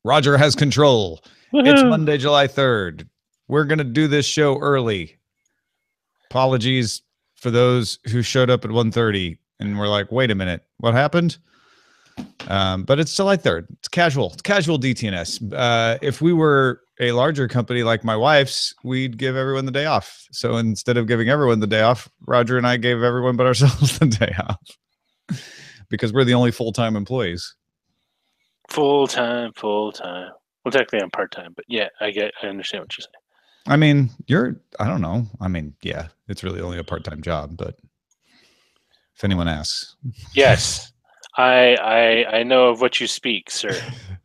Roger has control. Woohoo. It's Monday, July 3rd. We're going to do this show early. Apologies for those who showed up at 1:30 and were like, wait a minute, what happened? But it's July 3rd. It's casual. It's casual DTNS. If we were a larger company like my wife's, we'd give everyone the day off. So instead of giving everyone the day off, Roger and I gave everyone but ourselves the day off because we're the only full-time employees. Full-time. Well, technically I'm part-time, but yeah, I understand what you're saying. I mean, I don't know. I mean, yeah, it's really only a part-time job, but if anyone asks. Yes. I know of what you speak, sir.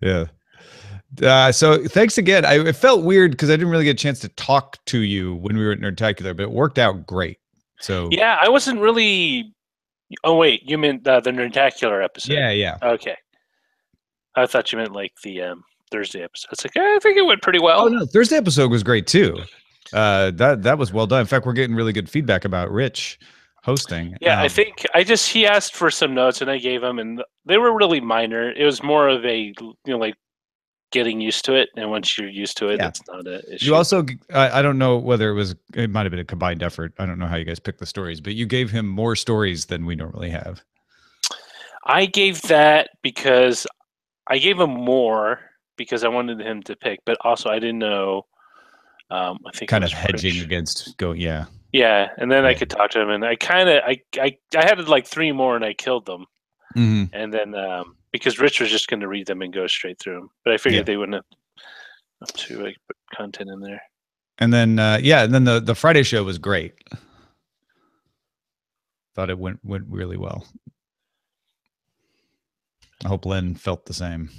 Yeah. So thanks again. It felt weird because I didn't really get a chance to talk to you when we were at Nerdtacular, but it worked out great. So yeah, I wasn't really. Oh wait, you meant the Nerdtacular episode? Yeah. Okay. I thought you meant like the Thursday episode. It's like I think it went pretty well. Oh no, Thursday episode was great too. That was well done. In fact, we're getting really good feedback about Rich hosting. Yeah, I think he asked for some notes and I gave him, and they were really minor. It was more of a like getting used to it, and once you're used to it, that's not an issue. You also, I don't know whether it might have been a combined effort. I don't know how you guys picked the stories, but you gave him more stories than we normally have. I gave that because I gave him more because I wanted him to pick, but also I didn't know. I think kind of hedging against yeah. Yeah, and then I could talk to him, and I had like 3 more, and I killed them, and then because Rich was just going to read them and go straight through them, but I figured they wouldn't have to like put content in there. And then and then the Friday show was great. Thought it went really well. I hope Len felt the same.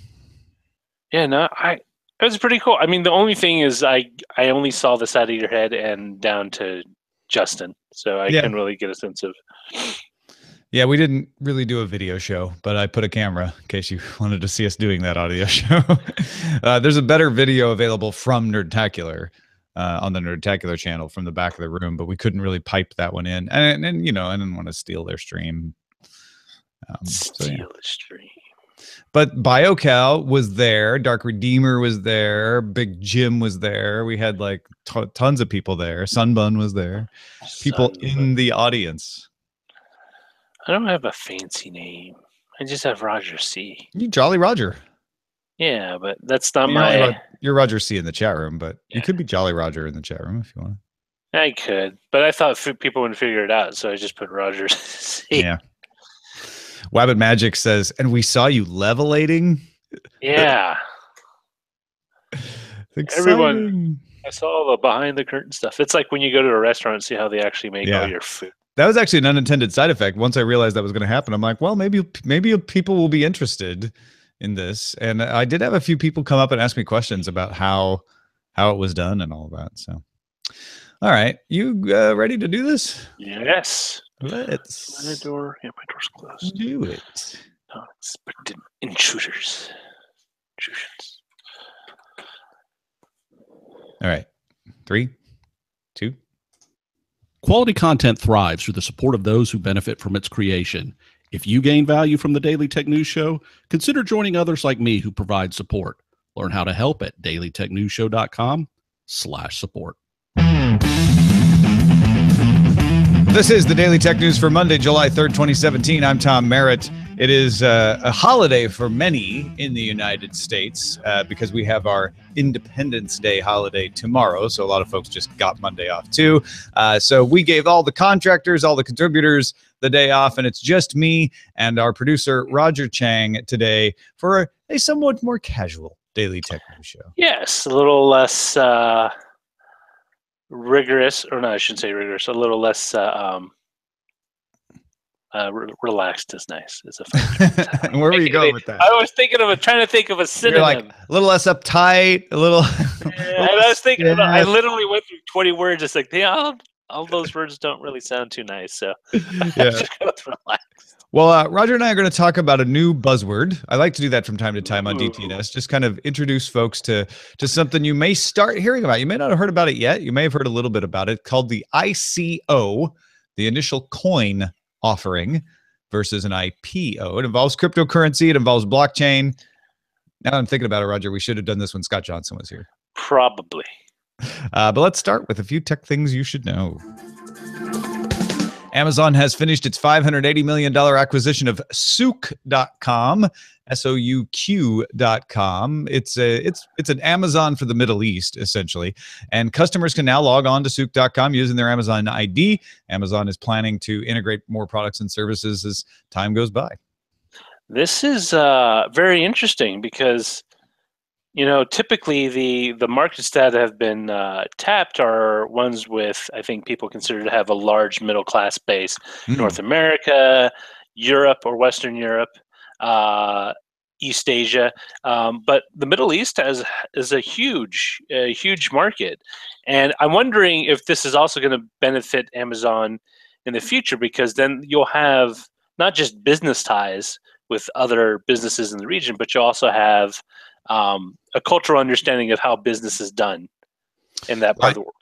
Yeah, no, it was pretty cool. I mean, the only thing is I only saw the side of your head and down to Justin, so I couldn't really get a sense of. Yeah, we didn't really do a video show, but I put a camera in case you wanted to see us doing that audio show. There's a better video available from Nerdtacular on the Nerdtacular channel from the back of the room, but we couldn't really pipe that one in, and I didn't want to steal their stream. Steal the stream. But BioCal was there, Dark Redeemer was there, Big Jim was there. We had like tons of people there. Sunbun was there. People in the audience. I don't have a fancy name. I just have Roger C. You Jolly Roger. Yeah, but that's not you're Roger C in the chat room, but you could be Jolly Roger in the chat room if you want. I could, but I thought people wouldn't figure it out, so I just put Roger C. Yeah. Wabbit Magic says, and we saw you levelating. Yeah. Everyone, I saw all the behind the curtain stuff. It's like when you go to a restaurant and see how they actually make all your food. That was actually an unintended side effect. Once I realized that was going to happen, I'm like, well, maybe people will be interested in this. And I did have a few people come up and ask me questions about how it was done and all of that. So, all right, you ready to do this? Yes. Let's. My door's closed. Do it. Unexpected intrusions. All right. 3, 2. Quality content thrives through the support of those who benefit from its creation. If you gain value from the Daily Tech News Show, consider joining others like me who provide support. Learn how to help at dailytechnewsshow.com/support. This is the Daily Tech News for Monday, July 3rd, 2017. I'm Tom Merritt. It is a holiday for many in the United States because we have our Independence Day holiday tomorrow. So a lot of folks just got Monday off too. So we gave all the contractors, all the contributors the day off, and it's just me and our producer, Roger Chang, today for a somewhat more casual Daily Tech News show. Yes, a little less rigorous, or no, I shouldn't say rigorous, a little less relaxed is nice. Is a and where were you going with that? I was trying to think of a synonym. You're like a little less uptight, a little. I was thinking. I literally went through 20 words. It's like all those words don't really sound too nice. So just go with relaxed. Well, Roger and I are going to talk about a new buzzword. I like to do that from time to time on DTNS, just kind of introduce folks to something you may start hearing about. You may not have heard about it yet. You may have heard a little bit about it, called the ICO, the initial coin offering versus an IPO. It involves cryptocurrency. It involves blockchain. Now I'm thinking about it, Roger. We should have done this when Scott Johnson was here. Probably. But let's start with a few tech things you should know. Amazon has finished its $580 million acquisition of Souq.com, SOUQ.com. It's an Amazon for the Middle East, essentially. And customers can now log on to Souq.com using their Amazon ID. Amazon is planning to integrate more products and services as time goes by. This is very interesting because, typically the markets that have been tapped are ones with, I think people consider to have a large middle class base. North America, Europe or Western Europe, East Asia. But the Middle East is a huge market. And I'm wondering if this is also going to benefit Amazon in the future, because then you'll have not just business ties with other businesses in the region, but you also have a cultural understanding of how business is done in that part of the world.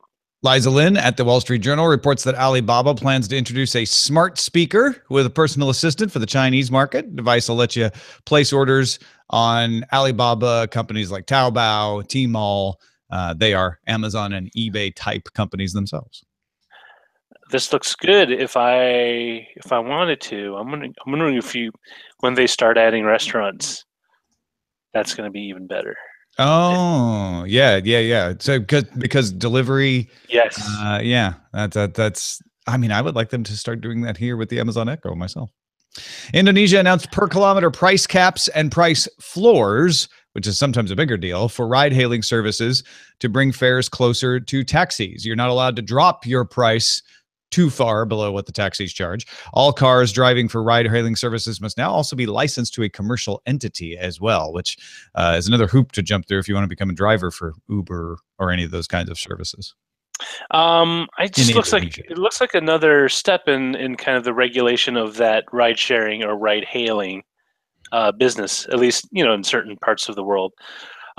Liza Lin at the Wall Street Journal reports that Alibaba plans to introduce a smart speaker with a personal assistant for the Chinese market. The device will let you place orders on Alibaba companies like Taobao, Tmall. They are Amazon and eBay type companies themselves. This looks good. If I wanted to, I'm wondering if when they start adding restaurants, that's going to be even better. Oh, yeah. So because delivery. Yes. Yeah. That's. I mean, I would like them to start doing that here with the Amazon Echo myself. Indonesia announced per kilometer price caps and price floors, which is sometimes a bigger deal, for ride-hailing services to bring fares closer to taxis. You're not allowed to drop your price too far below what the taxis charge. All cars driving for ride-hailing services must now also be licensed to a commercial entity as well, which is another hoop to jump through if you want to become a driver for Uber or any of those kinds of services. It looks like another step in kind of the regulation of that ride sharing or ride hailing business, at least in certain parts of the world.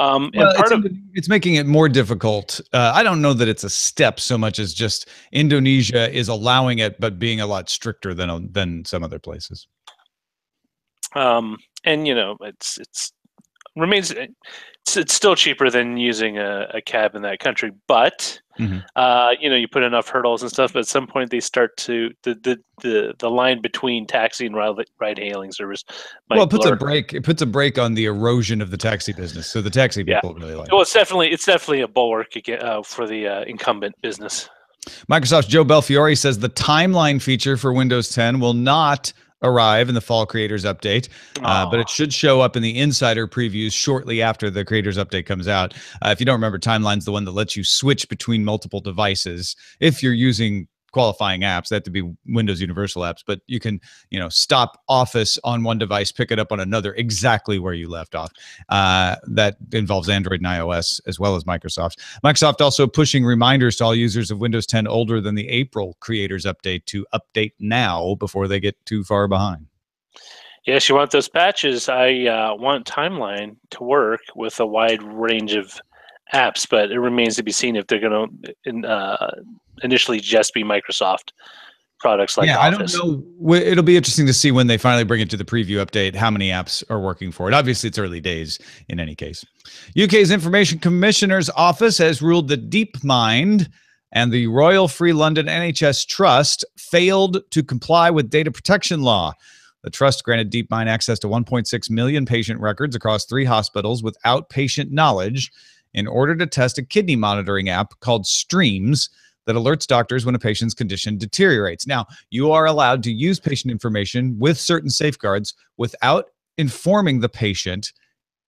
It's making it more difficult. I don't know that it's a step so much as just Indonesia is allowing it, but being a lot stricter than some other places. It's still cheaper than using a cab in that country, but you put enough hurdles and stuff. But at some point, they start to the line between taxi and ride hailing service. It puts a brake on the erosion of the taxi business. So the taxi people really like. Well, it's definitely a bulwark for the incumbent business. Microsoft's Joe Belfiore says the timeline feature for Windows 10 will not arrive in the fall creators update, but it should show up in the insider previews shortly after the creators update comes out. If you don't remember, timeline's the one that lets you switch between multiple devices if you're using qualifying apps. That have to be Windows Universal apps, but you can stop Office on one device, pick it up on another exactly where you left off. That involves Android and iOS as well as Microsoft. Microsoft also pushing reminders to all users of Windows 10 older than the April creators update to update now before they get too far behind. Yes, you want those patches. I want Timeline to work with a wide range of apps, but it remains to be seen if they're going to initially just be Microsoft products like Office. I don't know. It'll be interesting to see when they finally bring it to the preview update how many apps are working for it. Obviously, it's early days in any case. UK's Information Commissioner's Office has ruled that Deepmind and the Royal Free London NHS Trust failed to comply with data protection law. The trust granted Deepmind access to 1.6 million patient records across 3 hospitals without patient knowledge in order to test a kidney monitoring app called Streams that alerts doctors when a patient's condition deteriorates. Now, you are allowed to use patient information with certain safeguards without informing the patient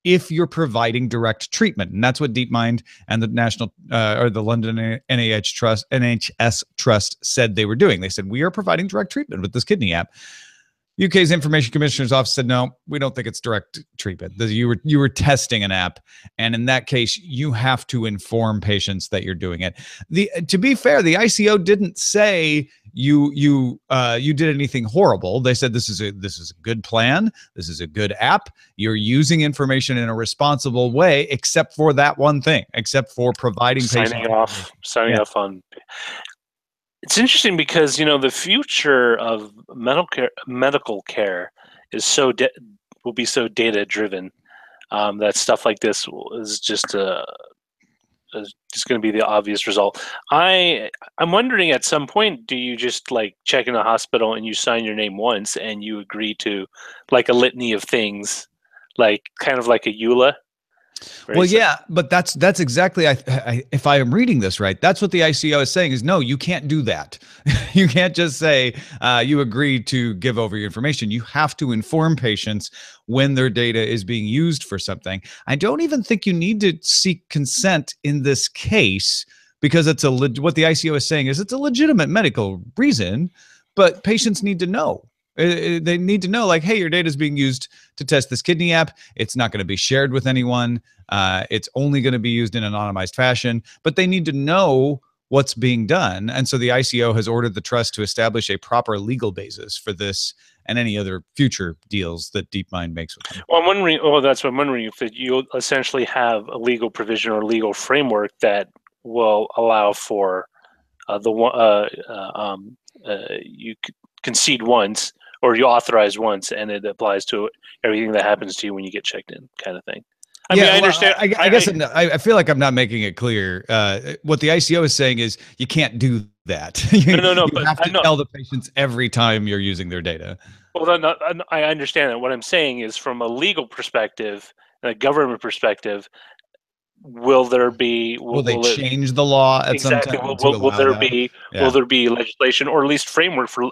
if you're providing direct treatment. And that's what Deepmind and the the London NHS Trust said they were doing. They said, we are providing direct treatment with this kidney app. UK's Information Commissioner's Office said, no, we don't think it's direct treatment. You were testing an app, and in that case, you have to inform patients that you're doing it. To be fair, the ICO didn't say you did anything horrible. They said this is a good plan. This is a good app. You're using information in a responsible way, except for that one thing, except for providing signing off on. It's interesting because the future of medical care is will be so data driven. that stuff like this is just going to be the obvious result. I'm wondering, at some point, do you just like check in a hospital and you sign your name once and you agree to like a litany of things, like kind of like a EULA? Well, yeah, but that's exactly, if I am reading this right, that's what the ICO is saying is, no, you can't do that. You can't just say you agree to give over your information. You have to inform patients when their data is being used for something. I don't even think you need to seek consent in this case, because it's what the ICO is saying is it's a legitimate medical reason, but patients need to know. They need to know, like, hey, your data is being used to test this kidney app. It's not going to be shared with anyone. It's only going to be used in an anonymized fashion, but they need to know what's being done. And so the ICO has ordered the trust to establish a proper legal basis for this and any other future deals that Deepmind makes with them. Well, I'm wondering, that's what I'm wondering, if you essentially have a legal provision or legal framework that will allow for you concede once, or you authorize once, and it applies to everything that happens to you when you get checked in, kind of thing. I mean, I understand. I guess I feel like I'm not making it clear. What the ICO is saying is you can't do that. No. You have to tell the patients every time you're using their data. Well, I understand that. What I'm saying is, from a legal perspective and a government perspective, will they change the law at some time? Will there be legislation, or at least framework for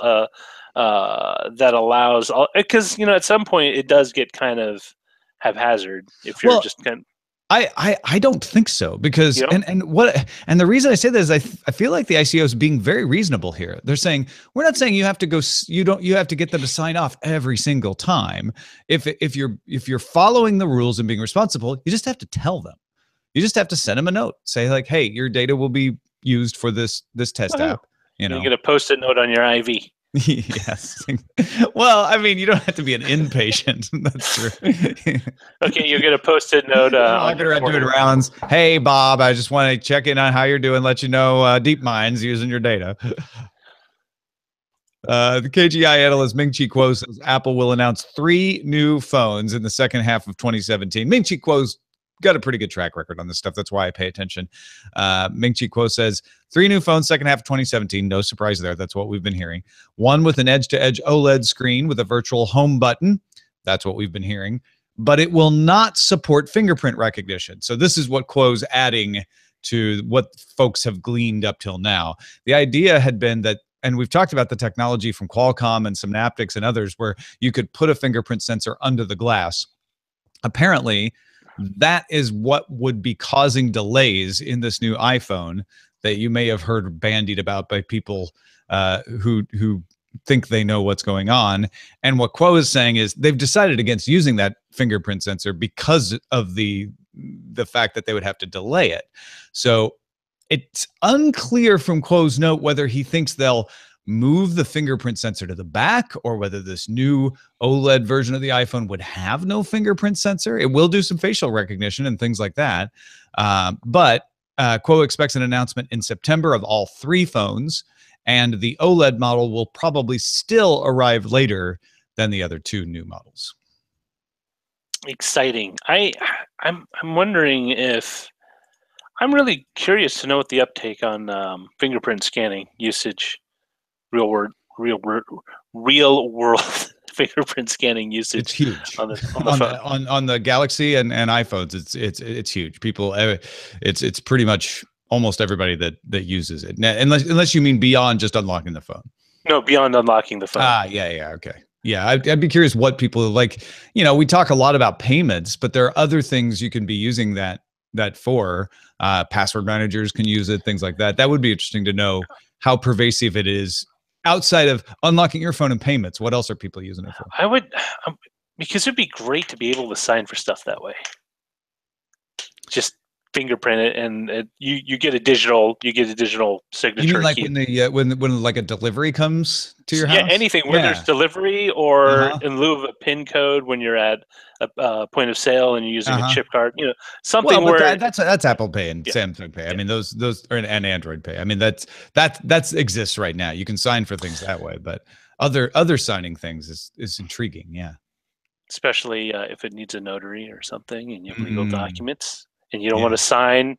that allows? Because at some point it does get kind of haphazard if you're just kind of. I don't think so, because and the reason I say that is I feel like the ICO is being very reasonable here. They're saying, we're not saying you have to go, you have to get them to sign off every single time. If you're following the rules and being responsible, you just have to tell them. You just have to send them a note, say like, hey, your data will be used for this test app. You get a Post-it note on your IV. Yes. Well, I mean, you don't have to be an inpatient. That's true. Okay, you get a Post-it note. I'm doing rounds. Hey, Bob, I just want to check in on how you're doing. Let you know Deepmind's using your data. The KGI analyst Ming-Chi Kuo says Apple will announce 3 new phones in the second half of 2017. Ming-Chi Kuo's got a pretty good track record on this stuff. That's why I pay attention. Ming-Chi Kuo says 3 new phones second half of 2017. No surprise there. That's what we've been hearing. One with an edge-to-edge OLED screen with a virtual home button. That's what we've been hearing. But it will not support fingerprint recognition. So this is what Kuo's adding to what folks have gleaned up till now. The idea had been that, and we've talked about the technology from Qualcomm and Synaptics and others, where you could put a fingerprint sensor under the glass. Apparently, that is what would be causing delays in this new iPhone that you may have heard bandied about by people who think they know what's going on. And what Kuo is saying is they've decided against using that fingerprint sensor because of the fact that they would have to delay it. So it's unclear from Kuo's note whether he thinks they'll move the fingerprint sensor to the back, or whether this new OLED version of the iPhone would have no fingerprint sensor. It will do some facial recognition and things like that. But Kuo expects an announcement in September of all 3 phones, and the OLED model will probably still arrive later than the other 2 new models. Exciting. I'm wondering if, I'm really curious to know what the uptake on fingerprint scanning usage, real world fingerprint scanning usage. It's huge on the Galaxy and iPhones. It's huge. People, it's pretty much almost everybody that uses it, unless you mean beyond just unlocking the phone. No, beyond unlocking the phone. Yeah, okay. Yeah, I'd be curious what people like. We talk a lot about payments, but there are other things you can be using that for. Password managers can use it, things like that. That would be interesting to know how pervasive it is outside of unlocking your phone and payments. What else are people using it for? I would, because it'd be great to be able to sign for stuff that way. Just fingerprint it, and you get a digital signature. You mean like when like a delivery comes to your house? Yeah, anything where there's delivery, or in lieu of a PIN code when you're at a point of sale and you're using a chip card. Something where that's Apple Pay and Samsung Pay. I mean, those are, and Android Pay. I mean, that exists right now. You can sign for things that way, but other signing things is intriguing. Yeah. especially if it needs a notary or something, and you have legal documents, and you don't want to sign.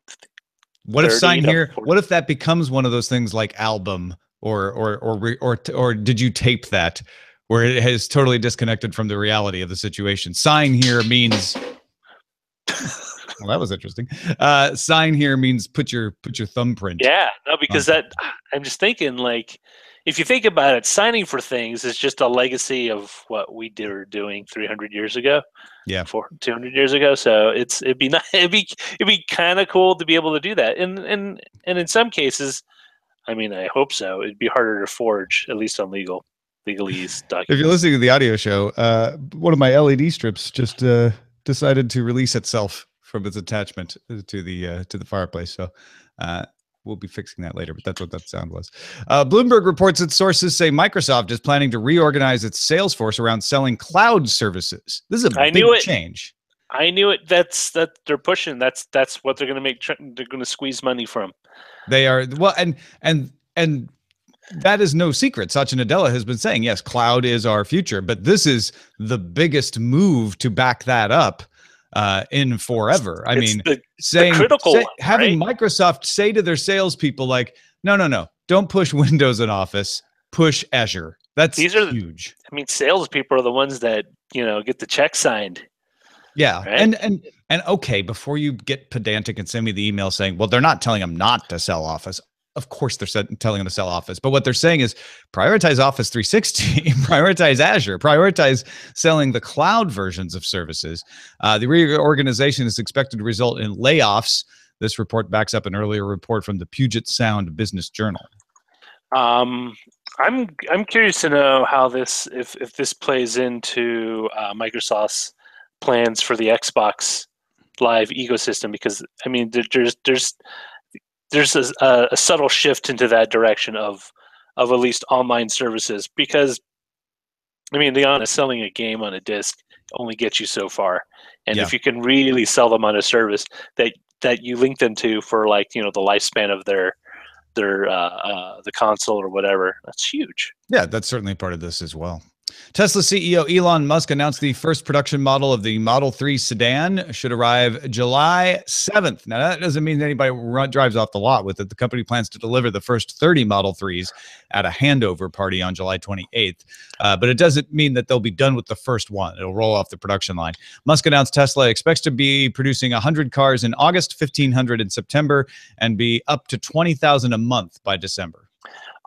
What if sign here? What if that becomes one of those things like album or did you tape that, where it has totally disconnected from the reality of the situation? Sign here means. Well, that was interesting. Sign here means put your thumbprint. Yeah, no, because I'm just thinking, like, if you think about it, signing for things is just a legacy of what we were doing 300 years ago. Yeah, 200 years ago. So it'd be kind of cool to be able to do that. And in some cases, I mean, I hope so. It'd be harder to forge, at least on legalese documents. If you're listening to the audio show, one of my LED strips just decided to release itself from its attachment to the fireplace. So we'll be fixing that later, but that's what that sound was. Bloomberg reports that sources say Microsoft is planning to reorganize its sales force around selling cloud services. This is a big change. I knew it. That they're pushing. That's what they're going to make. They're going to squeeze money from. They are, well, and that is no secret. Satya Nadella has been saying, yes, cloud is our future, but this is the biggest move to back that up in forever. I mean, saying, having Microsoft say to their salespeople, like, no, don't push Windows in Office, push Azure. That's huge. I mean, salespeople are the ones that, get the check signed. Yeah. Right? And okay, before you get pedantic and send me the email saying, well, they're not telling them not to sell Office. Of course they're telling them to sell Office, but what they're saying is prioritize Office 360, prioritize Azure, prioritize selling the cloud versions of services. The reorganization is expected to result in layoffs. This report backs up an earlier report from the Puget Sound Business Journal. I'm curious to know how if this plays into Microsoft's plans for the Xbox Live ecosystem, because I mean there's a subtle shift into that direction of at least online services, because I mean, to be honest, selling a game on a disc only gets you so far, and if you can really sell them on a service that you link them to for, like, the lifespan of their the console or whatever, that's huge. Yeah, that's certainly part of this as well. Tesla CEO Elon Musk announced the first production model of the Model 3 sedan should arrive July 7th. Now, that doesn't mean anybody drives off the lot with it. The company plans to deliver the first 30 Model 3s at a handover party on July 28th. But it doesn't mean that they'll be done with the first one. It'll roll off the production line. Musk announced Tesla expects to be producing 100 cars in August, 1,500 in September, and be up to 20,000 a month by December.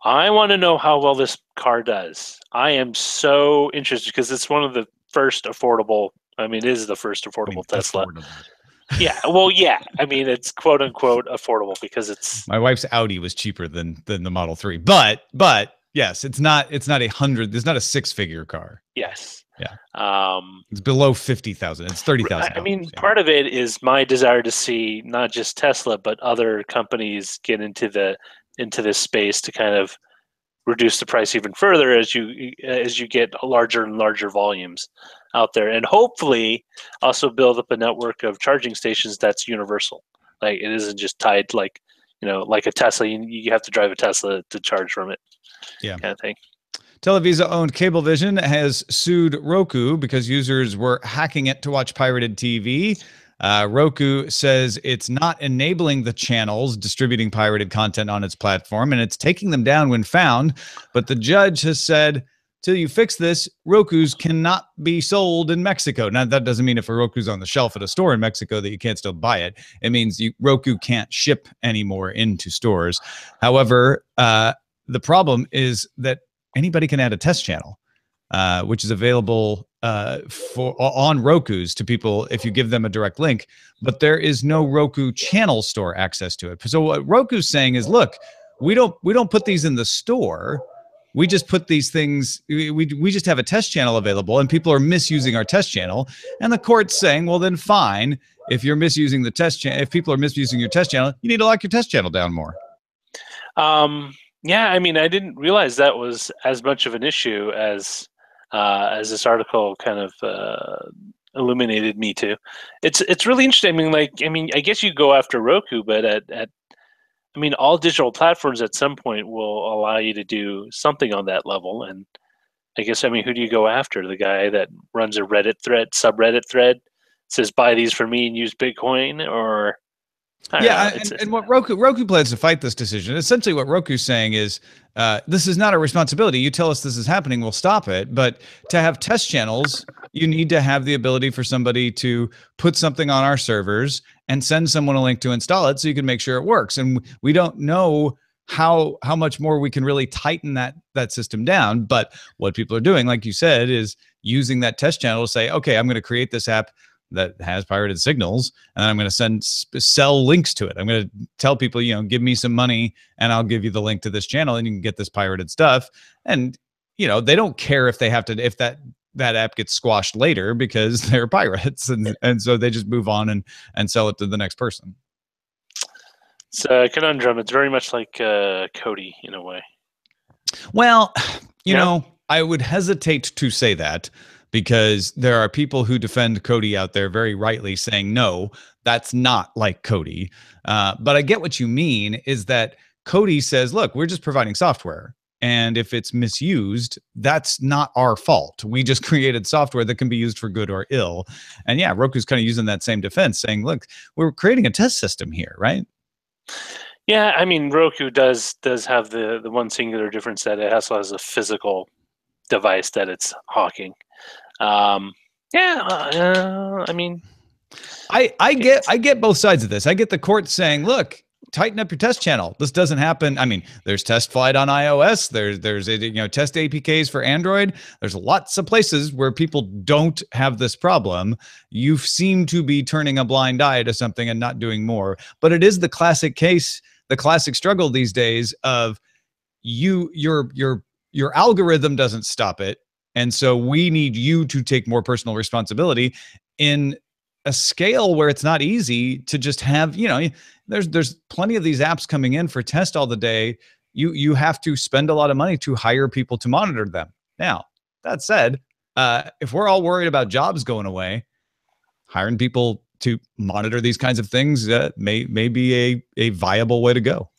I want to know how well this car does. I am so interested because it's one of the first affordable. I mean, it is the first affordable Tesla. Affordable. Yeah, well, yeah. I mean, it's quote unquote affordable because it's. My wife's Audi was cheaper than the Model 3, but yes, it's not 100. It's not a 6-figure car. Yes. Yeah. It's below 50,000. It's 30,000. I mean, part of it is my desire to see not just Tesla but other companies get into this space to kind of reduce the price even further as you get larger and larger volumes out there, and hopefully also build up a network of charging stations that's universal. Like, it isn't just tied like a Tesla. You have to drive a Tesla to charge from it. Yeah, kind of thing. Televisa-owned Cablevision has sued Roku because users were hacking it to watch pirated TV. Roku says it's not enabling the channels distributing pirated content on its platform, and it's taking them down when found. But the judge has said, till you fix this, Rokus cannot be sold in Mexico. Now, that doesn't mean if a Roku's on the shelf at a store in Mexico that you can't still buy it. It means Roku can't ship anymore into stores. However, the problem is that anybody can add a test channel, which is available on Rokus to people if you give them a direct link, but there is no Roku channel store access to it. So what Roku's saying is, look, we don't put these in the store. We just put these things, we just have a test channel available, and people are misusing our test channel. And the court's saying, well, then fine. If you're misusing the test channel, if people are misusing your test channel, you need to lock your test channel down more. Yeah, I mean, I didn't realize that was as much of an issue as this article kind of illuminated me to. It's really interesting. I mean, I guess you go after Roku, but I mean, all digital platforms at some point will allow you to do something on that level, and I guess, I mean, who do you go after? The guy that runs a Reddit thread, subreddit thread, says buy these for me and use Bitcoin, or and what Roku plans to fight this decision. Essentially, what Roku's saying is, this is not a responsibility. You tell us this is happening, we'll stop it. But to have test channels, you need to have the ability for somebody to put something on our servers and send someone a link to install it, so you can make sure it works. And we don't know how much more we can really tighten that system down. But what people are doing, like you said, is using that test channel to say, okay, I'm going to create this app that has pirated signals, and I'm going to sell links to it. I'm going to tell people, give me some money and I'll give you the link to this channel and you can get this pirated stuff. And, they don't care if that app gets squashed later, because they're pirates. And so they just move on and sell it to the next person. It's a conundrum. It's very much like Cody in a way. Well, I would hesitate to say that, because there are people who defend Cody out there very rightly, saying, no, that's not like Cody. But I get what you mean, is that Cody says, look, we're just providing software. And if it's misused, that's not our fault. We just created software that can be used for good or ill. And yeah, Roku's kind of using that same defense, saying, look, we're creating a test system here, right? Yeah, I mean, Roku does have the one singular difference that it also has a physical device that it's hawking. I mean, I get both sides of this. I get the court saying, look, tighten up your test channel. This doesn't happen. I mean, there's test flight on iOS. There's test APKs for Android. There's lots of places where people don't have this problem. You seem to be turning a blind eye to something and not doing more. But it is the classic case, the classic struggle these days of your algorithm doesn't stop it. And so we need you to take more personal responsibility in a scale where it's not easy to just have, there's plenty of these apps coming in for test all the day. You have to spend a lot of money to hire people to monitor them. Now, that said, if we're all worried about jobs going away, hiring people to monitor these kinds of things may be a viable way to go.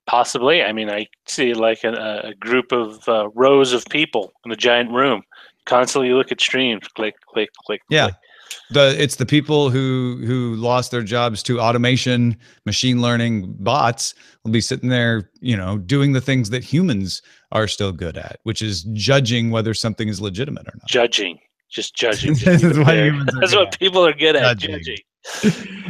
Possibly. I mean, I see like a group of rows of people in a giant room, constantly look at streams, click, click, click. Yeah. Click. It's the people who lost their jobs to automation, machine learning bots will be sitting there, doing the things that humans are still good at, which is judging whether something is legitimate or not. Just judging. That's what people are good at, judging.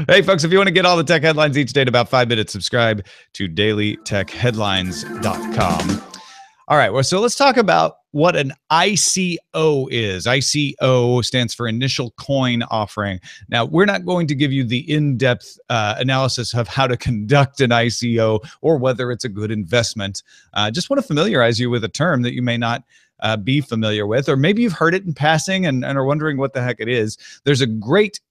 Hey, folks, if you want to get all the tech headlines each day in about 5 minutes, subscribe to dailytechheadlines.com. All right, well, so let's talk about what an ICO is. ICO stands for Initial Coin Offering. Now, we're not going to give you the in-depth analysis of how to conduct an ICO or whether it's a good investment. Just want to familiarize you with a term that you may not be familiar with, or maybe you've heard it in passing and are wondering what the heck it is. There's a great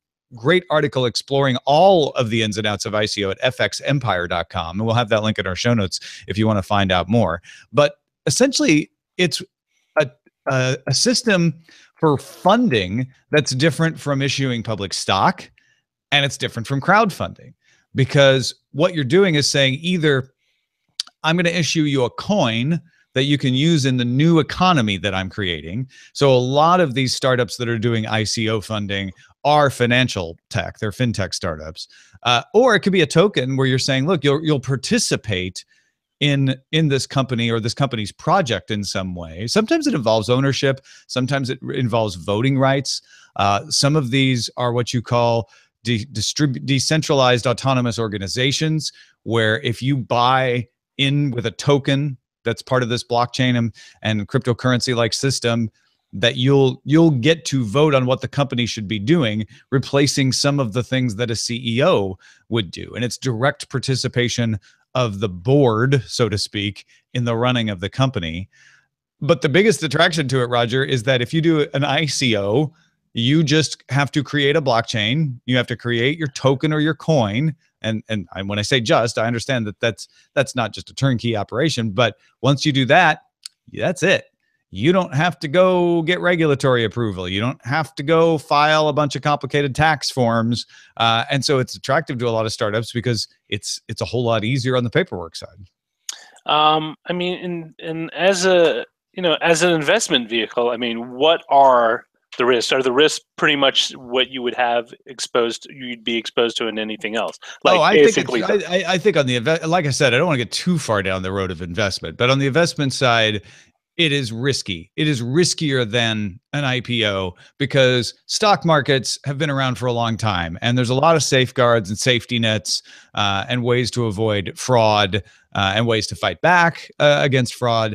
article exploring all of the ins and outs of ICO at fxempire.com. And we'll have that link in our show notes if you want to find out more. But essentially, it's a system for funding that's different from issuing public stock, and it's different from crowdfunding, because what you're doing is saying, either I'm going to issue you a coin that you can use in the new economy that I'm creating. So a lot of these startups that are doing ICO funding are financial tech, they're fintech startups, or it could be a token where you're saying, look, you'll participate in this company or this company's project in some way. Sometimes it involves ownership. Sometimes it involves voting rights. Some of these are what you call decentralized autonomous organizations, where if you buy in with a token that's part of this blockchain and cryptocurrency-like system, that you'll get to vote on what the company should be doing, replacing some of the things that a CEO would do. And it's direct participation of the board, so to speak, in the running of the company. But the biggest attraction to it, Roger, is that if you do an ICO, you just have to create a blockchain. You have to create your token or your coin. And when I say just, I understand that that's not just a turnkey operation. But once you do that, that's it. You don't have to go get regulatory approval. You don't have to go file a bunch of complicated tax forms. And so it's attractive to a lot of startups because it's a whole lot easier on the paperwork side. I mean, and as a as an investment vehicle, I mean, what are the risks? Are the risks pretty much what you would you'd be exposed to in anything else? Like I think on the like I said, I don't want to get too far down the road of investment, but on the investment side, it is risky. It is riskier than an IPO because stock markets have been around for a long time, and there's a lot of safeguards and safety nets and ways to avoid fraud and ways to fight back against fraud.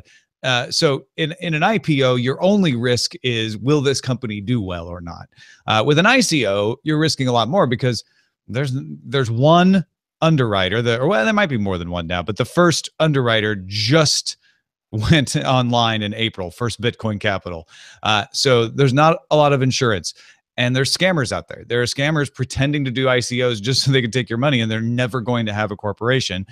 So in an IPO, your only risk is, will this company do well or not? With an ICO, you're risking a lot more because there's one underwriter there might be more than one now, but the first underwriter just went online in April, first Bitcoin Capital. So there's not a lot of insurance. And there's scammers out there. There are scammers pretending to do ICOs just so they can take your money, and they're never going to have a corporation.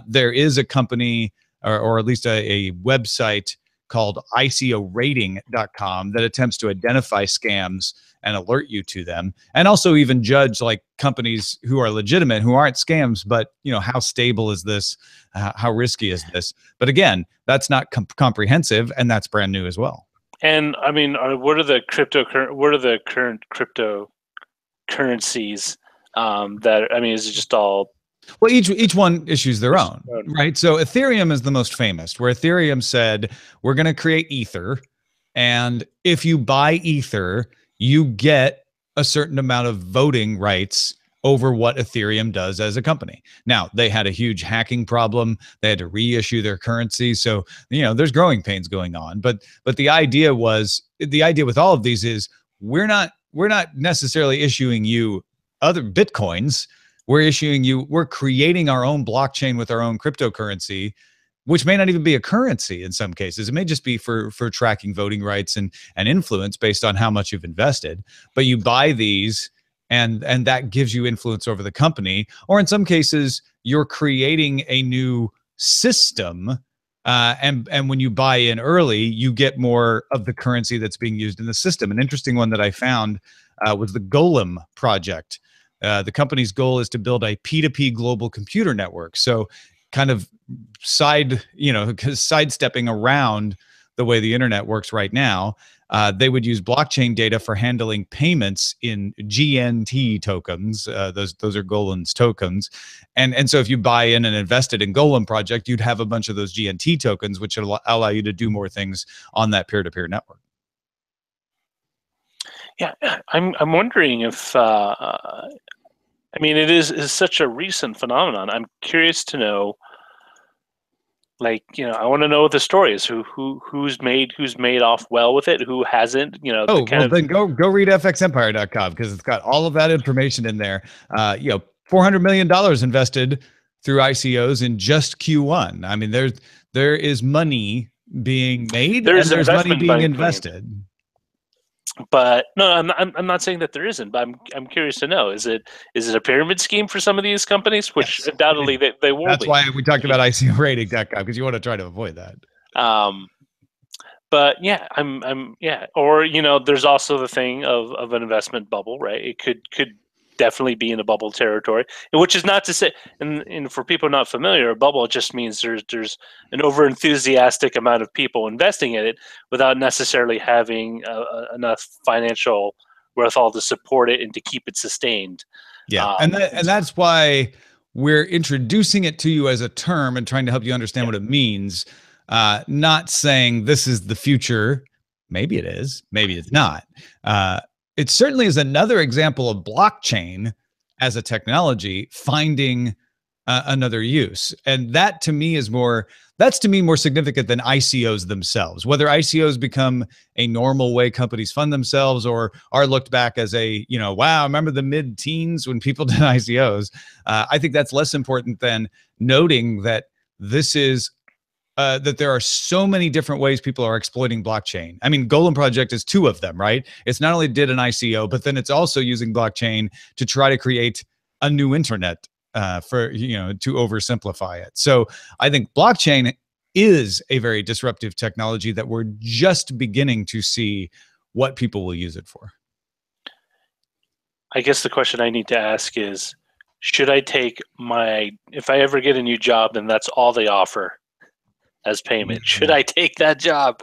There is a company, or at least a website called ICOrating.com that attempts to identify scams and alert you to them, and also even judge like companies who are legitimate, who aren't scams, but how stable is this? How risky is this? But again, that's not comprehensive, and that's brand new as well. And I mean, what are the current cryptocurrencies that, I mean, is it just all? Well, each one issues their own, right? So Ethereum is the most famous, where Ethereum said, we're going to create Ether, and if you buy Ether, you get a certain amount of voting rights over what Ethereum does as a company. Now, they had a huge hacking problem. They had to reissue their currency. So, there's growing pains going on. But the idea with all of these is we're not necessarily issuing you other Bitcoins. We're creating our own blockchain with our own cryptocurrency, which may not even be a currency in some cases. It may just be for tracking voting rights and influence based on how much you've invested. But you buy these, and that gives you influence over the company. Or in some cases, you're creating a new system, and when you buy in early, you get more of the currency that's being used in the system. An interesting one that I found was the Golem project. The company's goal is to build a P2P global computer network. So kind of sidestepping around the way the internet works right now. They would use blockchain data for handling payments in GNT tokens. Those are Golem's tokens. And so if you buy in and invested in Golem project, you'd have a bunch of those GNT tokens, which will allow you to do more things on that peer-to-peer network. Yeah, I'm wondering if, I mean, it is such a recent phenomenon. I'm curious to know, like, I want to know what the story is. Who's made off well with it, who hasn't, then go read fxempire.com, because it's got all of that information in there. $400 million invested through ICOs in just Q1. I mean, there is money being made, there's money being invested. But no, I'm not saying that there isn't, but I'm curious to know, is it a pyramid scheme for some of these companies, which yes, undoubtedly they will be. That's why we talked about ICOrating.com, because you want to try to avoid that. But yeah, or there's also the thing of an investment bubble, right? It could definitely be in a bubble territory, which is not to say, and for people not familiar, a bubble just means there's an over enthusiastic amount of people investing in it without necessarily having enough financial wherewithal to support it and to keep it sustained. Yeah, and that's why we're introducing it to you as a term and trying to help you understand what it means. Not saying this is the future. Maybe it is. Maybe it's not. It certainly is another example of blockchain as a technology finding another use. And that to me is more significant than ICOs themselves. Whether ICOs become a normal way companies fund themselves or are looked back as a, wow, remember the mid-teens when people did ICOs? I think that's less important than noting that this is that there are so many different ways people are exploiting blockchain. I mean, Golem project is two of them, right? It's not only did an ICO, but then it's also using blockchain to try to create a new internet to oversimplify it. So I think blockchain is a very disruptive technology that we're just beginning to see what people will use it for. I guess the question I need to ask is, should I take if I ever get a new job and that's all they offer as payment, should I take that job?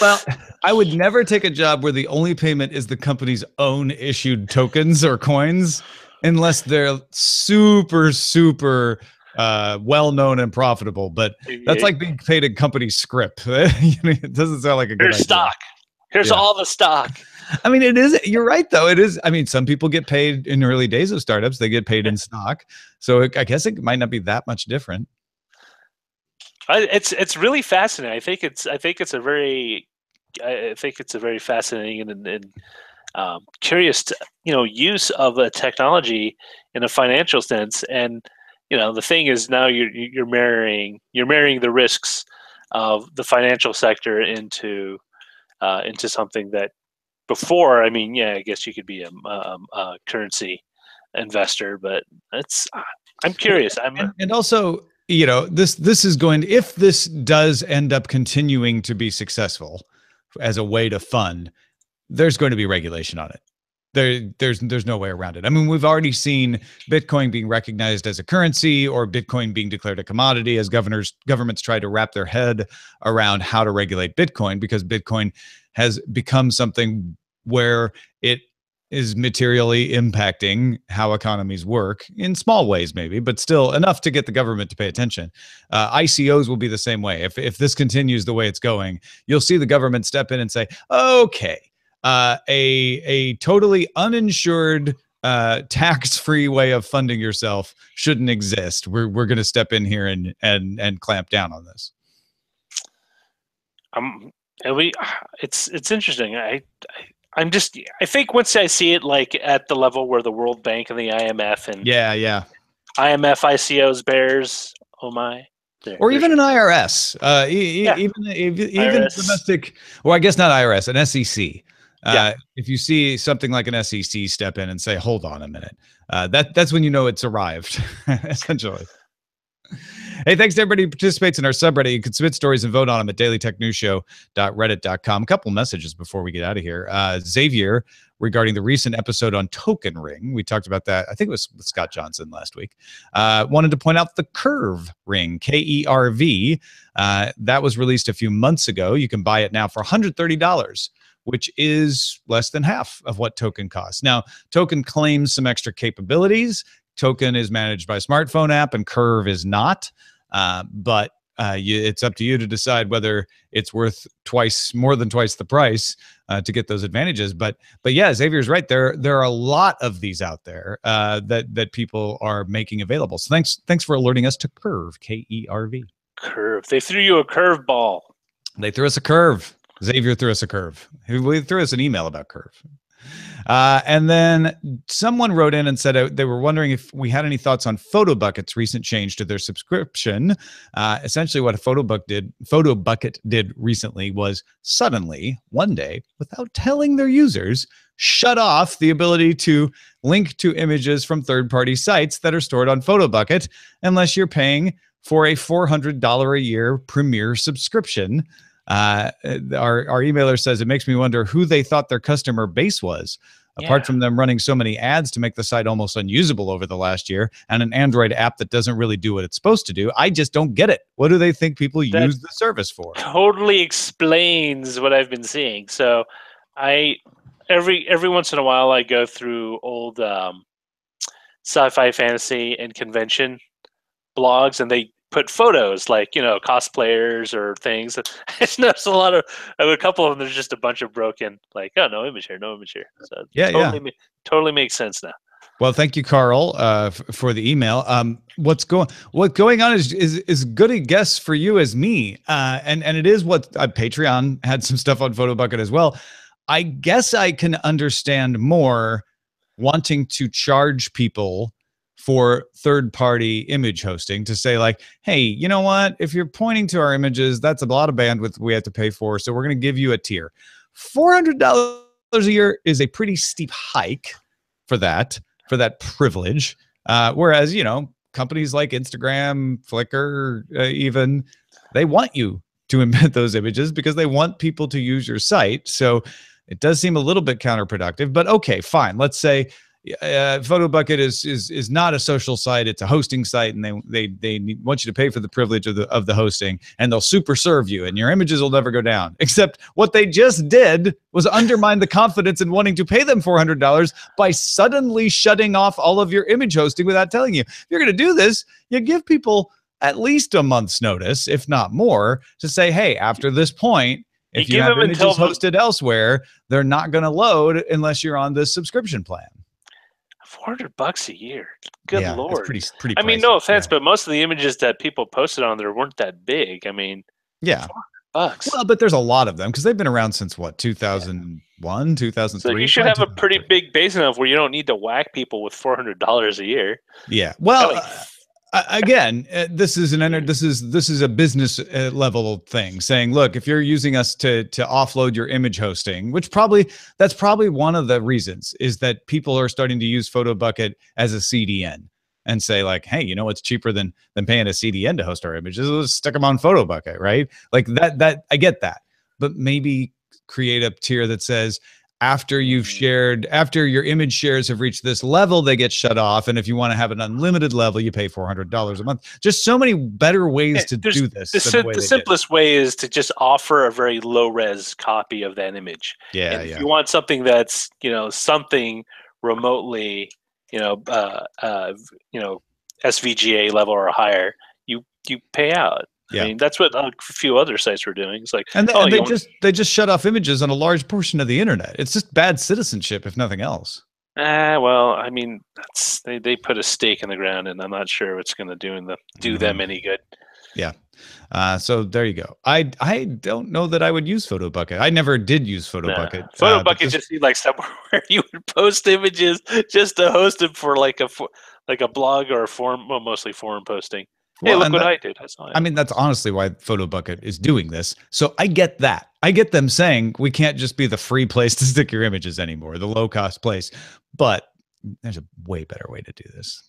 Well, I would never take a job where the only payment is the company's own issued tokens or coins, unless they're super, super well-known and profitable. But that's like being paid in company script. It doesn't sound like a good Here's idea. stock. Here's all the stock. I mean, it is. You're right, though. It is. I mean, some people get paid in early days of startups. They get paid in stock. So I guess it might not be that much different. It's really fascinating. I think it's a very fascinating and curious, use of a technology in a financial sense. And the thing is, now you're marrying the risks of the financial sector into something that before, I mean, I guess you could be a currency investor, but I'm curious. And also, this is going to, if this does end up continuing to be successful as a way to fund, there's going to be regulation on it. There's no way around it. I mean, we've already seen Bitcoin being recognized as a currency or Bitcoin being declared a commodity as governments try to wrap their head around how to regulate Bitcoin, because Bitcoin has become something where it is materially impacting how economies work in small ways, maybe, but still enough to get the government to pay attention. ICOs will be the same way. If this continues the way it's going, you'll see the government step in and say, okay, a totally uninsured, tax-free way of funding yourself shouldn't exist. We're going to step in here and clamp down on this. It's interesting. I think once I see it like at the level where the World Bank and the IMF and IMF ICOs bears, oh my. Or even an IRS, even IRS. Domestic, well, I guess not IRS, an SEC. If you see something like an SEC step in and say, hold on a minute, that's when you know it's arrived, essentially. Hey, thanks to everybody who participates in our subreddit. You can submit stories and vote on them at dailytechnewsshow.reddit.com. A couple messages before we get out of here. Xavier, regarding the recent episode on Token Ring, we talked about that. I think it was with Scott Johnson last week. Wanted to point out the Curve Ring, KERV. That was released a few months ago. You can buy it now for $130. Which is less than half of what Token costs. Now, Token claims some extra capabilities. Token is managed by a smartphone app and Curve is not. But it's up to you to decide whether it's worth more than twice the price to get those advantages. But yeah, Xavier's right. There are a lot of these out there that people are making available. So thanks for alerting us to Curve, KERV. Curve. They threw you a curve ball. They threw us a curve. Xavier threw us a curve. He threw us an email about Curve. And then someone wrote in and said they were wondering if we had any thoughts on Photobucket's recent change to their subscription. Essentially what Photobucket did recently was suddenly, one day, without telling their users, shut off the ability to link to images from third-party sites that are stored on Photobucket unless you're paying for a $400 a year Premier subscription. Our emailer says it makes me wonder who they thought their customer base was. Apart from them running so many ads to make the site almost unusable over the last year and an Android app that doesn't really do what it's supposed to do, I just don't get it. What do they think people use the service for? Totally explains what I've been seeing. So every once in a while I go through old sci-fi, fantasy, and convention blogs, and they put photos like cosplayers or things. I just noticed a couple of them. There's just a bunch of broken, like, oh, no image here. So totally makes sense now. Well, thank you, Carl, for the email. What's going on is good a guess for you as me, and it is what Patreon had some stuff on Photobucket as well. I guess I can understand more wanting to charge people for third-party image hosting to say like, hey, you know what? If you're pointing to our images, that's a lot of bandwidth we have to pay for, so we're going to give you a tier. $400 a year is a pretty steep hike for that privilege. Whereas, companies like Instagram, Flickr, even, they want you to embed those images because they want people to use your site. So it does seem a little bit counterproductive, but okay, fine. Let's say Photobucket is not a social site; it's a hosting site, and they want you to pay for the privilege of the hosting, and they'll super serve you, and your images will never go down. Except what they just did was undermine the confidence in wanting to pay them $400 by suddenly shutting off all of your image hosting without telling you. If you're going to do this, you give people at least a month's notice, if not more, to say, hey, after this point, if you have images hosted elsewhere, they're not going to load unless you're on this subscription plan. $400 a year. Good Lord. Pretty I mean, no offense, but most of the images that people posted on there weren't that big. I mean, yeah. $400. Well, but there's a lot of them because they've been around since what, 2001, 2003. So you should have a pretty big base enough where you don't need to whack people with $400 a year. Yeah. Well, again, this is a business level thing saying, look, if you're using us to offload your image hosting, that's probably one of the reasons is that people are starting to use Photobucket as a CDN and say like, hey, you know what's cheaper than paying a CDN to host our images? Let's stick them on Photobucket, right? Like that I get that, but maybe create a tier that says, after your image shares have reached this level, they get shut off. And if you want to have an unlimited level, you pay $400 a month. Just so many better ways to do this. The simplest way is to just offer a very low res copy of that image. Yeah. And if you want something that's, something remotely, SVGA level or higher, you pay out. Yeah. I mean, that's what a few other sites were doing. It's like, they just shut off images on a large portion of the internet. It's just bad citizenship, if nothing else. Well, I mean, they put a stake in the ground, and I'm not sure what's going to do them any good. Yeah. So there you go. I don't know that I would use Photobucket. I never did use Photobucket. Nah. Photobucket just seemed like somewhere where you would post images just to host them for like a blog or a forum, well, mostly forum posting. Hey, look what I did. I mean, that's honestly why Photobucket is doing this. So I get that. I get them saying we can't just be the free place to stick your images anymore, the low-cost place. But there's a way better way to do this.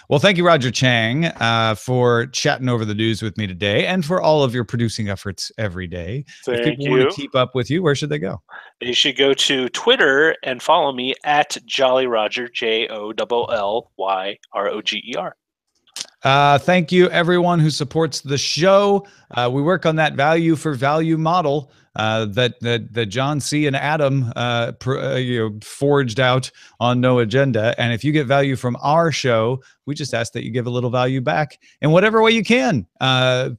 Well, thank you, Roger Chang, for chatting over the news with me today and for all of your producing efforts every day. If people want to keep up with you, where should they go? They should go to Twitter and follow me at Jolly Roger, JOLLYROGER. Thank you, everyone who supports the show. We work on that value for value model that John C. and Adam forged out on No Agenda. And if you get value from our show, we just ask that you give a little value back in whatever way you can.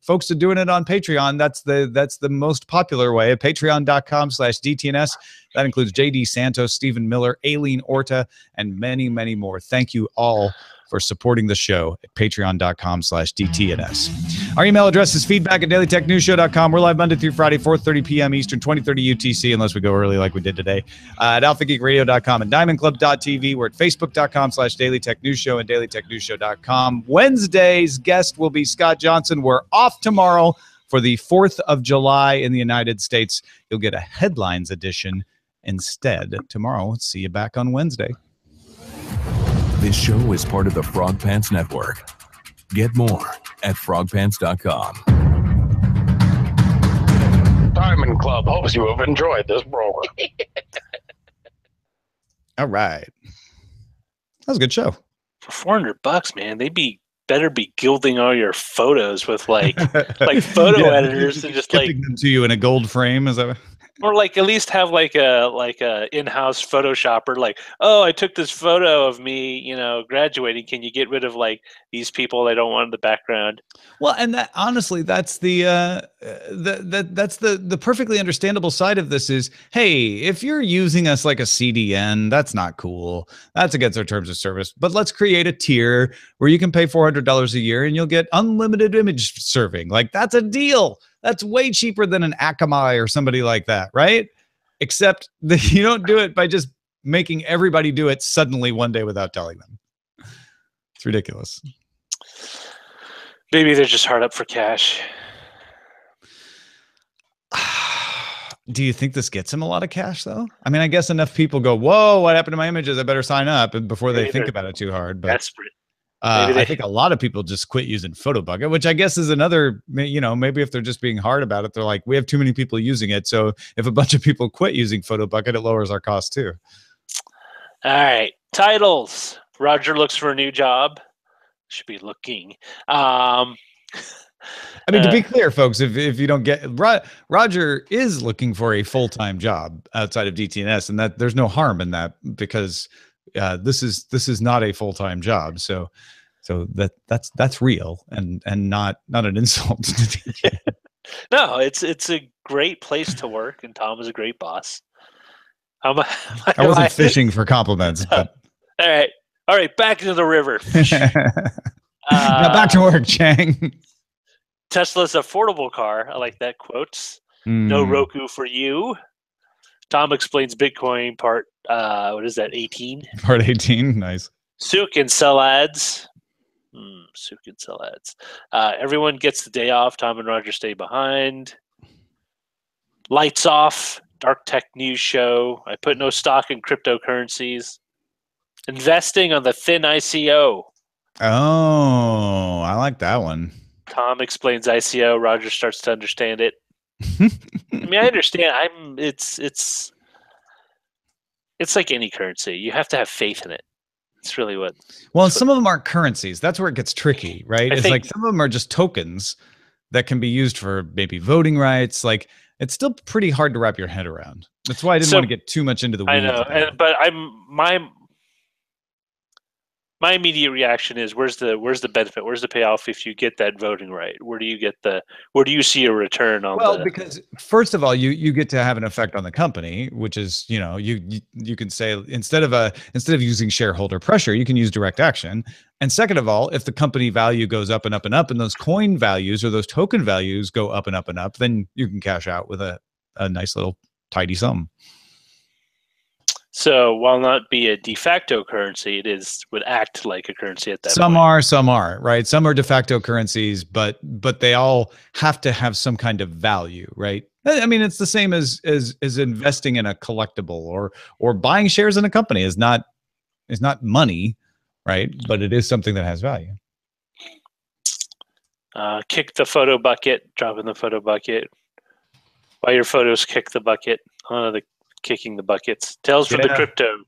Folks are doing it on Patreon. That's the most popular way. At patreon.com/DTNS. That includes JD Santos, Stephen Miller, Aileen Orta, and many, many more. Thank you all for supporting the show at patreon.com/DTNS. Our email address is feedback@dailytechnewsshow.com. We're live Monday through Friday, 4:30 p.m. Eastern, 20:30 UTC, unless we go early like we did today. At alphageekradio.com and diamondclub.tv. We're at facebook.com/dailytechnewsshow and dailytechnewsshow.com. Wednesday's guest will be Scott Johnson. We're off tomorrow for the 4th of July in the United States. You'll get a headlines edition instead tomorrow. See you back on Wednesday. This show is part of the Frog Pants Network. Get more at frogpants.com. Diamond Club hopes you have enjoyed this program. All right. That was a good show. For $400, man, better be gilding all your photos with like photo editors and just shipping them to you in a gold frame. Is that? Or like at least have like a in-house Photoshopper, like, oh, I took this photo of me, graduating. Can you get rid of like these people I don't want in the background? Well, and that honestly, that's the perfectly understandable side of this is, hey, if you're using us like a CDN, that's not cool. That's against our terms of service. But let's create a tier where you can pay $400 a year and you'll get unlimited image serving. Like that's a deal. That's way cheaper than an Akamai or somebody like that, right? Except that you don't do it by just making everybody do it suddenly one day without telling them. It's ridiculous. Maybe they're just hard up for cash. Do you think this gets him a lot of cash, though? I mean, I guess enough people go, whoa, what happened to my images? I better sign up before they think about it too hard. But desperate. I think a lot of people just quit using Photobucket, which I guess is another, maybe if they're just being hard about it, they're like, we have too many people using it. So if a bunch of people quit using Photobucket, it lowers our cost too. All right. Titles. Roger looks for a new job. Should be looking. I mean, to be clear, folks, if you don't get Roger is looking for a full-time job outside of DTNS, and that there's no harm in that because this is not a full-time job. So that's real and not an insult to DTNS. No, it's a great place to work, and Tom is a great boss. I wasn't fishing for compliments, but all right, back into the river. Now back to work, Chang. Tesla's affordable car. I like that quotes. No Roku for you. Tom explains Bitcoin part. What is that? 18. Part 18. Nice. Souk and sell ads. Souk and sell ads. Everyone gets the day off. Tom and Roger stay behind. Lights off. Dark tech news show. I put no stock in cryptocurrencies. Investing on the thin ICO. Oh, I like that one. Tom explains ICO. Roger starts to understand it. I mean, I understand. It's like any currency. You have to have faith in it. It's really what. Well, some of them aren't currencies. That's where it gets tricky, right? It's like some of them are just tokens that can be used for maybe voting rights. Like it's still pretty hard to wrap your head around. That's why I didn't want to get too much into the weeds. I know, but my immediate reaction is where's the benefit? Where's the payoff if you get that voting right? Where do you see a return on? Well, because first of all, you get to have an effect on the company, which is you can say instead of using shareholder pressure, you can use direct action. And second of all, if the company value goes up and up and up, and those coin values or those token values go up and up and up, then you can cash out with a nice little tidy sum. So while not be a de facto currency, would act like a currency at that point. Some are, right? Some are de facto currencies, but they all have to have some kind of value, right? I mean, it's the same as investing in a collectible or buying shares in a company is not money, right? But it is something that has value. Kick the photo bucket, drop in the photo bucket. Buy your photos, kick the bucket. Kicking the buckets. Tales from the crypto.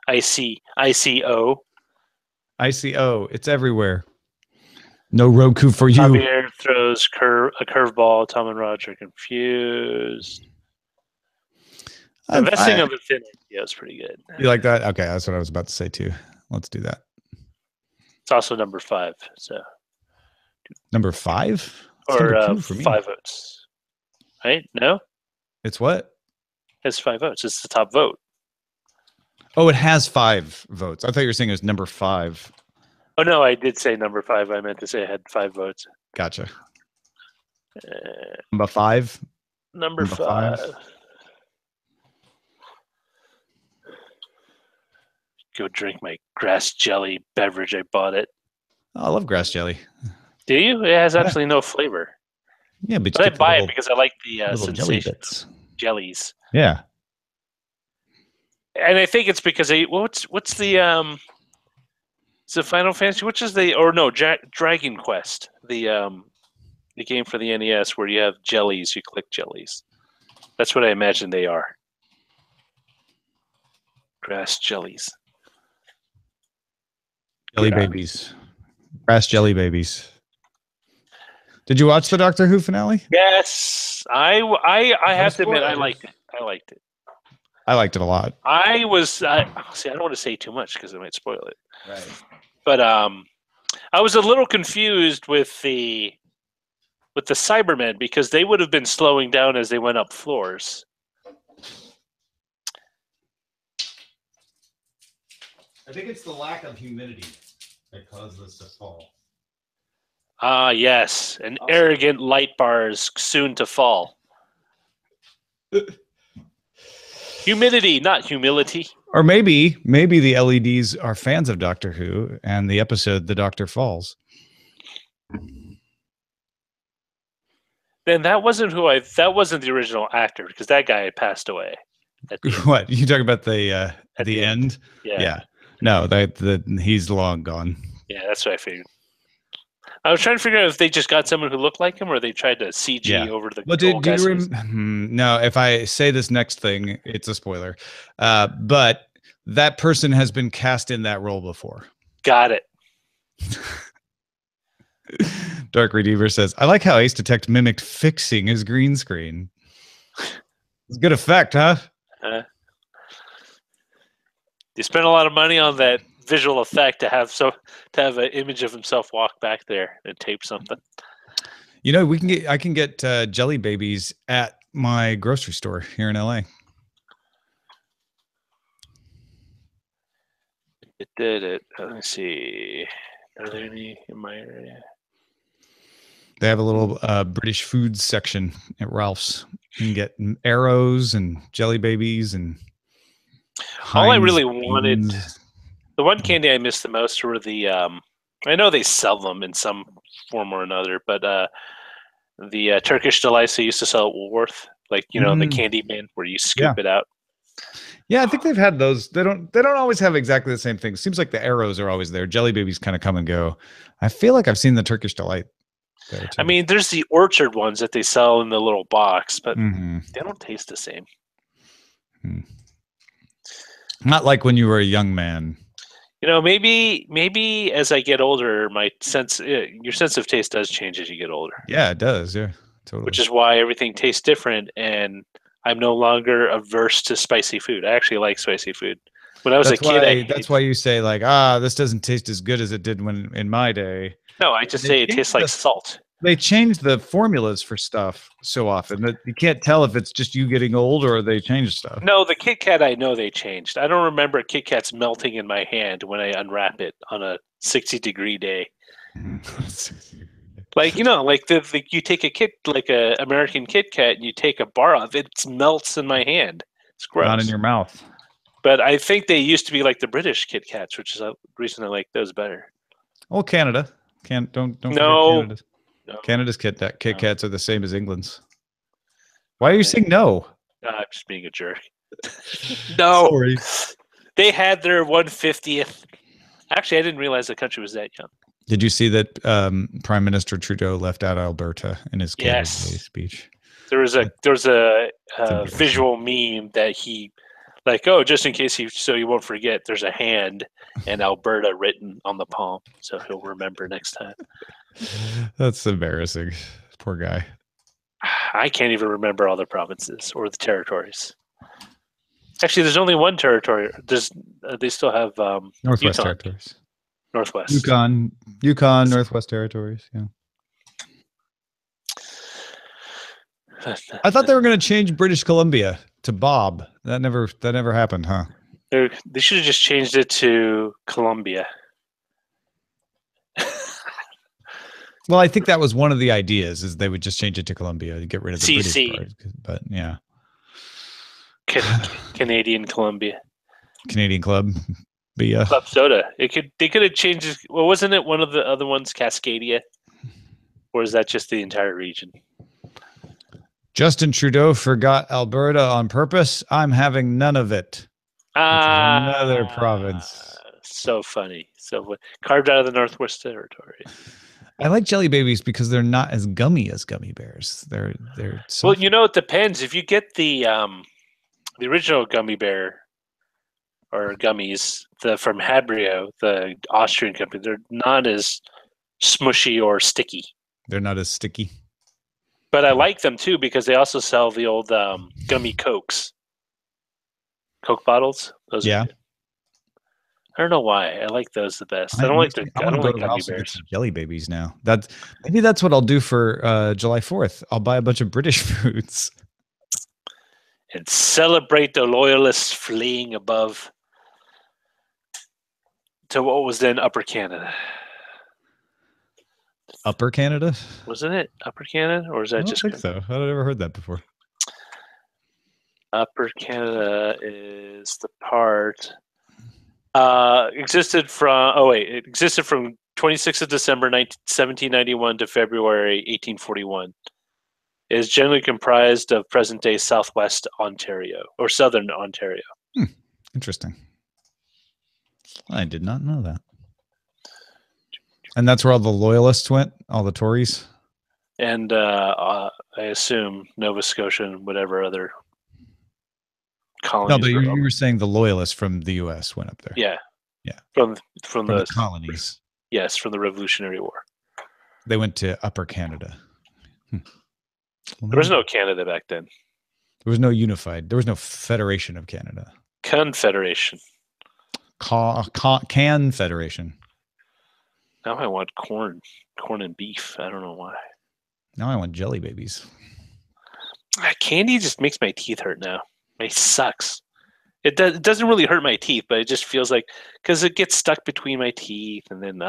ICO. ICO. It's everywhere. No Roku for you. Javier throws a curveball. Tom and Roger are confused. Investing on the thin ICO is pretty good. You like that? Okay, that's what I was about to say too. Let's do that. It's also number 5. So number 5? Or 5 votes. Right? No? It's what? It's 5 votes. It's the top vote. Oh, it has 5 votes. I thought you were saying it was number 5. Oh, no, I did say number 5. I meant to say it had 5 votes. Gotcha. Number 5? Number 5. Go drink my grass jelly beverage. I bought it. Oh, I love grass jelly. Do you? It has absolutely no flavor. Yeah, but I buy it because I like the sensation. Jellies. Jellies. Yeah. And I think it's because what's the is it Final Fantasy? Which is Dragon Quest, the game for the NES where you have jellies, you click jellies. That's what I imagine they are. Grass jellies. Jelly babies. Grass jelly babies. Did you watch the Doctor Who finale? Yes. I have to admit I liked it. I liked it a lot. I don't want to say too much because it might spoil it. Right. But I was a little confused with the Cybermen because they would have been slowing down as they went up floors. I think it's the lack of humidity that caused this to fall. Ah, yes. An arrogant light bar is soon to fall. Humidity, not humility. Or maybe the LEDs are fans of Doctor Who and the episode The Doctor Falls. Then that wasn't the original actor because that guy had passed away. What? You talking about the end? Yeah. No, he's long gone. Yeah, that's what I figured. I was trying to figure out if they just got someone who looked like him or they tried to CG over the old guys. No, if I say this next thing, it's a spoiler. But that person has been cast in that role before. Got it. Dark Redeemer says, I like how Ace Detect mimicked fixing his green screen. It's good effect, huh? You spent a lot of money on that visual effect to have an image of himself walk back there and tape something. You know, I can get jelly babies at my grocery store here in LA. It did it. Let me see. Are there any in my area? They have a little British food section at Ralph's. You can get arrows and jelly babies and all I Heinz really beans. wanted. The one candy I missed the most were the. I know they sell them in some form or another, but the Turkish delights they used to sell at Woolworth, like the candy bin where you scoop it out. Yeah, I think they've had those. They don't always have exactly the same thing. Seems like the arrows are always there. Jelly babies kind of come and go. I feel like I've seen the Turkish delight there too. I mean, there's the orchard ones that they sell in the little box, but they don't taste the same. Not like when you were a young man. Maybe as I get older, my your sense of taste does change as you get older. Yeah, it does. Yeah, totally. Which is why everything tastes different, and I'm no longer averse to spicy food. I actually like spicy food. When I was a kid, that's why you say like, this doesn't taste as good as it did when in my day. No, I just say it tastes like salt. They change the formulas for stuff so often that you can't tell if it's just you getting old or they change stuff. No, the Kit Kat, I know they changed. I don't remember Kit Kats melting in my hand when I unwrap it on a 60-degree day. Like, you take a American Kit Kat and you take a bar off, it melts in my hand. It's gross. Not in your mouth. But I think they used to be like the British Kit Kats, which is the reason I like those better. Oh, Canada. Don't forget Canada's. No. Canada's Kit Kats are the same as England's. Why are you saying no? I'm just being a jerk. No. Sorry. They had their 150th. Actually, I didn't realize the country was that young. Did you see that Prime Minister Trudeau left out Alberta in his Canada Day speech? There was a visual meme that he, just in case you won't forget, there's a hand and Alberta written on the palm, so he'll remember next time. That's embarrassing. Poor guy. I can't even remember all the provinces or the territories. Actually, there's only one territory. They still have Northwest Yukon. Territories. Northwest. Yukon, Northwest Territories. Yeah. I thought they were going to change British Columbia to Bob. That never happened, huh? They should have just changed it to Columbia. Well, I think that was one of the ideas, is they would just change it to Columbia to get rid of the CC. British part. But yeah, Canadian Columbia, Canadian Club, Bia. Club Soda. They could have changed it. Well, wasn't it one of the other ones, Cascadia, or is that just the entire region? Justin Trudeau forgot Alberta on purpose. I'm having none of it. Another province. So funny. So carved out of the Northwest Territory. I like jelly babies because they're not as gummy as gummy bears. They're soft. Well, it depends. If you get the original gummy bear or gummies from Habrio, the Austrian company, they're not as smushy or sticky. They're not as sticky. But I like them too because they also sell the old gummy Cokes. Coke bottles. Those are good. I don't know why. I like those the best. I don't like gummy bears. Jelly babies now. Maybe that's what I'll do for July 4th. I'll buy a bunch of British foods. And celebrate the loyalists fleeing above to what was then Upper Canada. Upper Canada? Wasn't it Upper Canada? Or is that just... I don't think so. I've never heard that before. Upper Canada is the part... existed from 26th of December 1791 to February 1841. It is generally comprised of present-day Southwest Ontario or Southern Ontario. Interesting. I did not know that. And that's where all the loyalists went, all the Tories? And I assume Nova Scotia and whatever other colonies. No, but you were saying the loyalists from the U.S. went up there. Yeah. Yeah. From the colonies. Yes, from the Revolutionary War. They went to Upper Canada. There was no Canada back then. There was no unified. There was no Federation of Canada. Confederation. Confederation. Now I want corn and beef. I don't know why. Now I want jelly babies. Candy just makes my teeth hurt now. It sucks. It doesn't really hurt my teeth, but it just feels like, because it gets stuck between my teeth, and then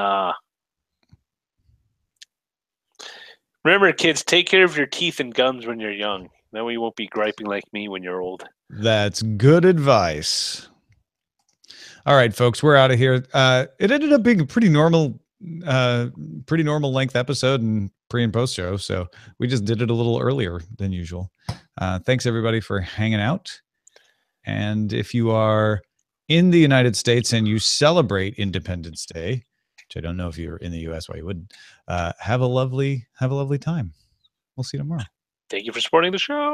Remember, kids, take care of your teeth and gums when you're young. That way you won't be griping like me when you're old. That's good advice. All right, folks, we're out of here. It ended up being a pretty normal length episode and pre and post show, so we just did it a little earlier than usual. Thanks everybody for hanging out. And if you are in the United States and you celebrate Independence Day, which I don't know if you're in the U.S. why you wouldn't, have a lovely time. We'll see you tomorrow. Thank you for supporting the show.